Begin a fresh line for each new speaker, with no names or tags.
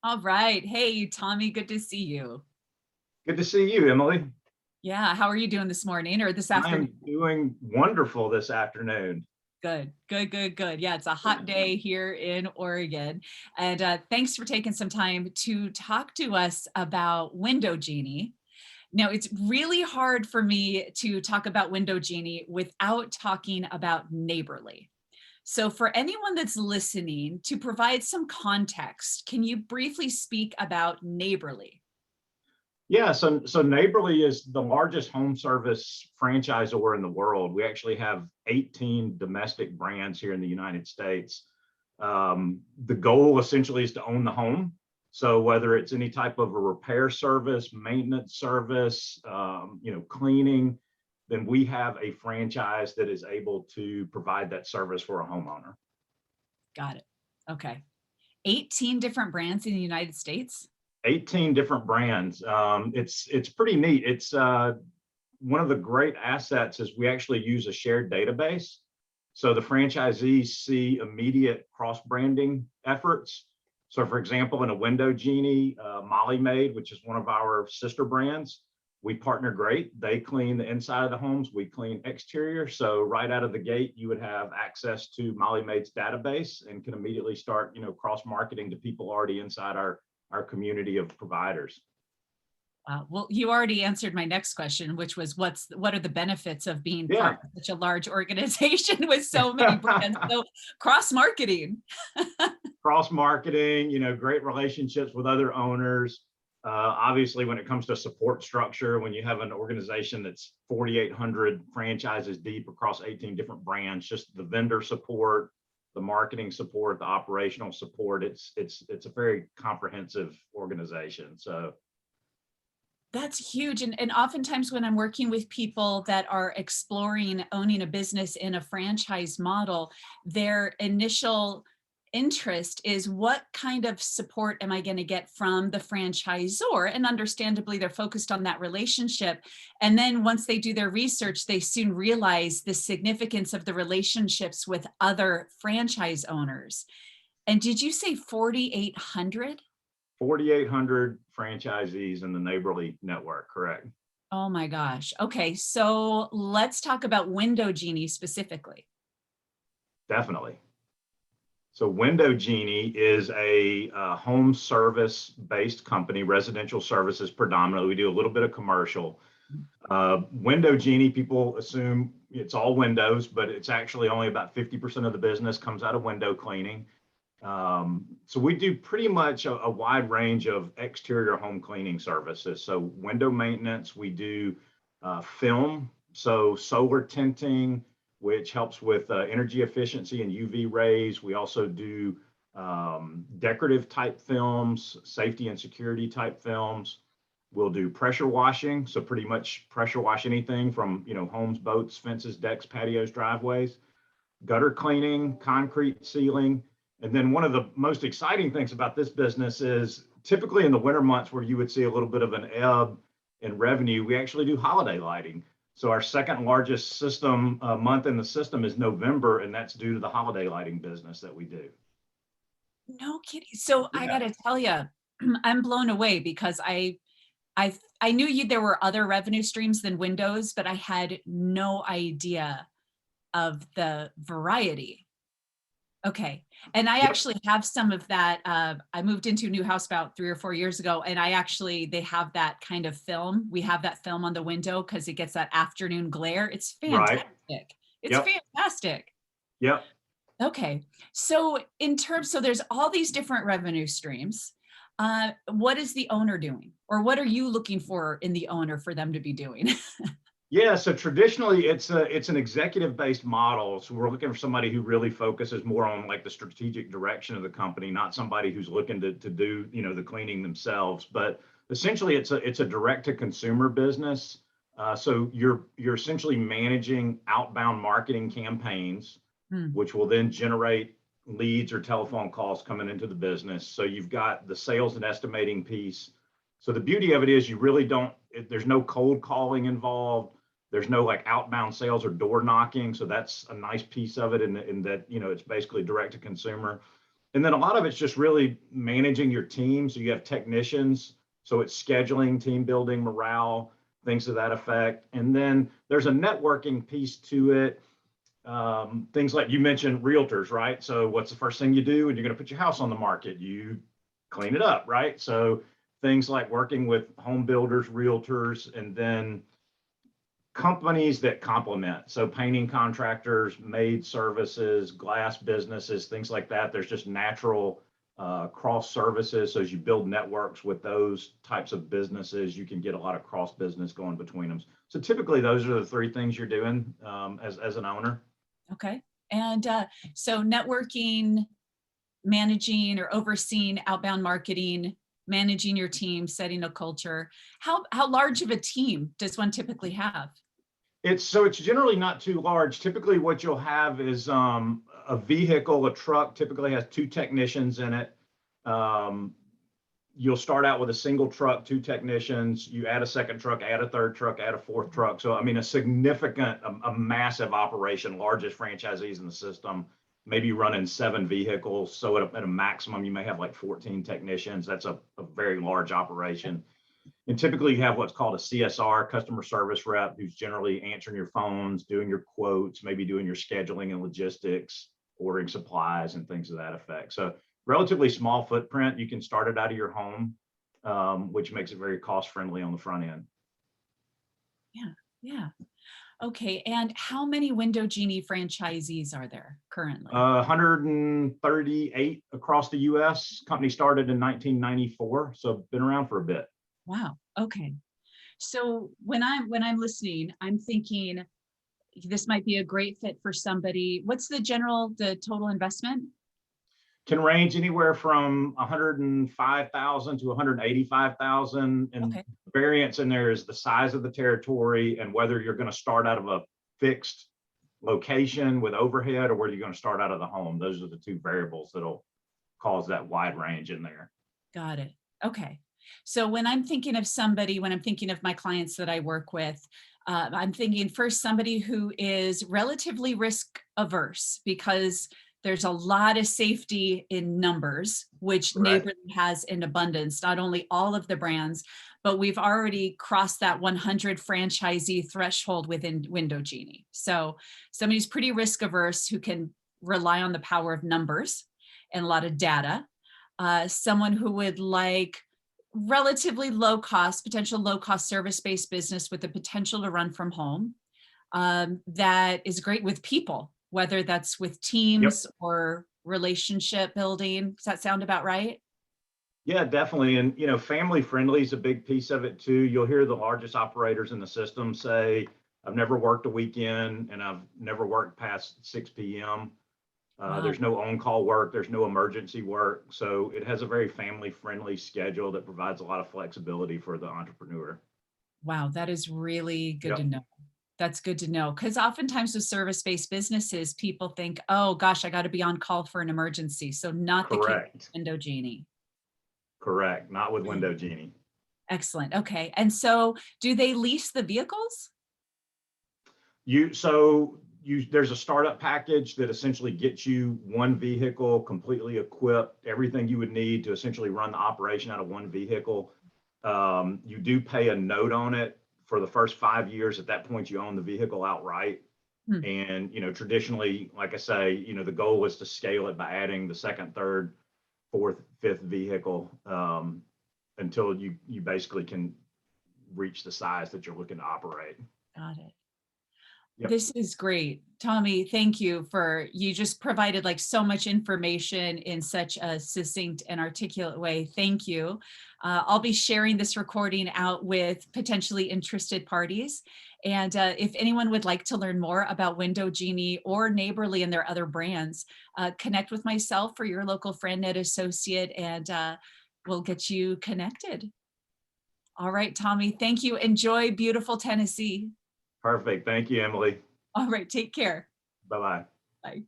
All right. Hey, Tommy, good to see you.
Good to see you, Emily.
Yeah, how are you doing this morning or this
I
afternoon?
am doing wonderful this afternoon.
Good, good, good, good. Yeah, it's a hot day here in Oregon. And thanks for taking some time to talk to us about Window Genie. Now, it's really hard for me to talk about Window Genie without talking about Neighborly. So, for anyone that's listening, to provide some context, can you briefly speak about Neighborly?
Yeah, so Neighborly is the largest home service franchisor in the world. We actually have 18 domestic brands here in the United States. The goal essentially is to own the home. So whether it's any type of a repair service, maintenance service, cleaning, then we have a franchise that is able to provide that service for a homeowner.
Got it. Okay. 18 different brands in the United States?
18 different brands. It's pretty neat. It's one of the great assets is we actually use a shared database. So the franchisees see immediate cross branding efforts. So, for example, in a Window Genie, Molly Maid, which is one of our sister brands, we partner great. They clean the inside of the homes, we clean exterior. So right out of the gate, you would have access to Molly Maid's database and can immediately start, cross marketing to people already inside our community of providers.
Well, you already answered my next question, which was what are the benefits of being part
Yeah.
of such a large organization with so many brands? So cross marketing.
Cross marketing, great relationships with other owners. Obviously, when it comes to support structure, when you have an organization that's 4,800 franchises deep across 18 different brands, just the vendor support, the marketing support, the operational support, it's a very comprehensive organization. So
That's huge. And oftentimes when I'm working with people that are exploring owning a business in a franchise model, their initial interest is what kind of support am I going to get from the franchisor? And understandably, they're focused on that relationship. And then once they do their research, they soon realize the significance of the relationships with other franchise owners. And did you say 4,800?
4,800 franchisees in the Neighborly network, correct?
Oh my gosh. Okay, so let's talk about Window Genie specifically.
Definitely. So Window Genie is a home service based company, residential services predominantly. We do a little bit of commercial. Window Genie, people assume it's all windows, but it's actually only about 50% of the business comes out of window cleaning. So we do pretty much a wide range of exterior home cleaning services. So window maintenance, we do film, so solar tinting, which helps with energy efficiency and UV rays. We also do decorative type films, safety and security type films. We'll do pressure washing, so pretty much pressure wash anything from homes, boats, fences, decks, patios, driveways. Gutter cleaning, concrete sealing. And then one of the most exciting things about this business is typically in the winter months where you would see a little bit of an ebb in revenue, we actually do holiday lighting. So our second largest system month in the system is November, and that's due to the holiday lighting business that we do.
No kidding. So I
Yeah.
got to tell you, I'm blown away because I knew there were other revenue streams than Windows, but I had no idea of the variety. Okay. And I
Yep.
actually have some of that. I moved into a new house about 3 or 4 years ago, and they have that kind of film. We have that film on the window because it gets that afternoon glare. It's
Right.
fantastic. It's
Yep.
fantastic.
Yep.
Okay. So there's all these different revenue streams. What is the owner doing? Or what are you looking for in the owner for them to be doing?
Yeah, so traditionally it's an executive based model. So we're looking for somebody who really focuses more on like the strategic direction of the company, not somebody who's looking to do, the cleaning themselves. But essentially it's a direct to consumer business. So you're essentially managing outbound marketing campaigns,
Hmm.
which will then generate leads or telephone calls coming into the business. So you've got the sales and estimating piece. So the beauty of it is you really don't, there's no cold calling involved. There's no like outbound sales or door knocking. So that's a nice piece of it in that, it's basically direct to consumer. And then a lot of it's just really managing your team. So you have technicians, so it's scheduling, team building, morale, things to that effect. And then there's a networking piece to it. Things like you mentioned realtors, right? So what's the first thing you do when you're going to put your house on the market? You clean it up, right? So things like working with home builders, realtors, and then companies that complement. So painting contractors, maid services, glass businesses, things like that. There's just natural cross services. So as you build networks with those types of businesses, you can get a lot of cross business going between them. So typically those are the three things you're doing as an owner.
Okay. And so networking, managing or overseeing outbound marketing, managing your team, setting a culture. How large of a team does one typically have?
It's generally not too large. Typically what you'll have is a vehicle, a truck typically has two technicians in it. You'll start out with a single truck, two technicians, you add a second truck, add a third truck, add a fourth truck. So, I mean, a significant, a massive operation, largest franchisees in the system, maybe running 7 vehicles. So at a maximum, you may have like 14 technicians. That's a very large operation. And typically you have what's called a CSR, customer service rep, who's generally answering your phones, doing your quotes, maybe doing your scheduling and logistics, ordering supplies and things of that effect. So relatively small footprint. You can start it out of your home, which makes it very cost friendly on the front end.
Yeah, yeah. Okay, and how many Window Genie franchisees are there currently?
138 across the US. Company started in 1994, so been around for a bit.
Wow. Okay. So when I'm listening, I'm thinking this might be a great fit for somebody. What's the total investment?
Can range anywhere from 105,000 to 185,000, and
Okay.
variance in there is the size of the territory and whether you're going to start out of a fixed location with overhead or whether you're going to start out of the home. Those are the two variables that'll cause that wide range in there.
Got it. Okay. So when I'm thinking of somebody, when I'm thinking of my clients that I work with, I'm thinking first somebody who is relatively risk averse because there's a lot of safety in numbers, which
Correct.
Neighborly has in abundance, not only all of the brands, but we've already crossed that 100 franchisee threshold within Window Genie. So somebody who's pretty risk averse who can rely on the power of numbers and a lot of data. Someone who would like relatively low cost, potential low cost service-based business with the potential to run from home. That is great with people, whether that's with
Yep.
teams or relationship building. Does that sound about right?
Yeah, definitely. And, family friendly is a big piece of it too. You'll hear the largest operators in the system say, I've never worked a weekend and I've never worked past 6 p.m.
Wow.
There's no on-call work. There's no emergency work. So it has a very family-friendly schedule that provides a lot of flexibility for the entrepreneur.
Wow, that is really good to
Yep.
know. That's good to know. Because oftentimes with service-based businesses, people think, oh gosh, I got to be on call for an emergency. So not the case with
Correct.
Window Genie.
Correct. Not with
Mm.
Window Genie.
Excellent. Okay. And so do they lease the vehicles?
There's a startup package that essentially gets you one vehicle completely equipped, everything you would need to essentially run the operation out of one vehicle. You do pay a note on it for the first 5 years. At that point, you own the vehicle outright.
Hmm.
And traditionally, like I say, the goal was to scale it by adding the second, third, fourth, fifth vehicle until you basically can reach the size that you're looking to operate.
Got it.
Yep.
This is great. Tommy, thank you you just provided like so much information in such a succinct and articulate way. Thank you. I'll be sharing this recording out with potentially interested parties. And if anyone would like to learn more about Window Genie or Neighborly and their other brands, connect with myself or your local FranNet associate and we'll get you connected. All right, Tommy, thank you. Enjoy beautiful Tennessee.
Perfect. Thank you, Emily.
All right, take care.
Bye-bye.
Bye.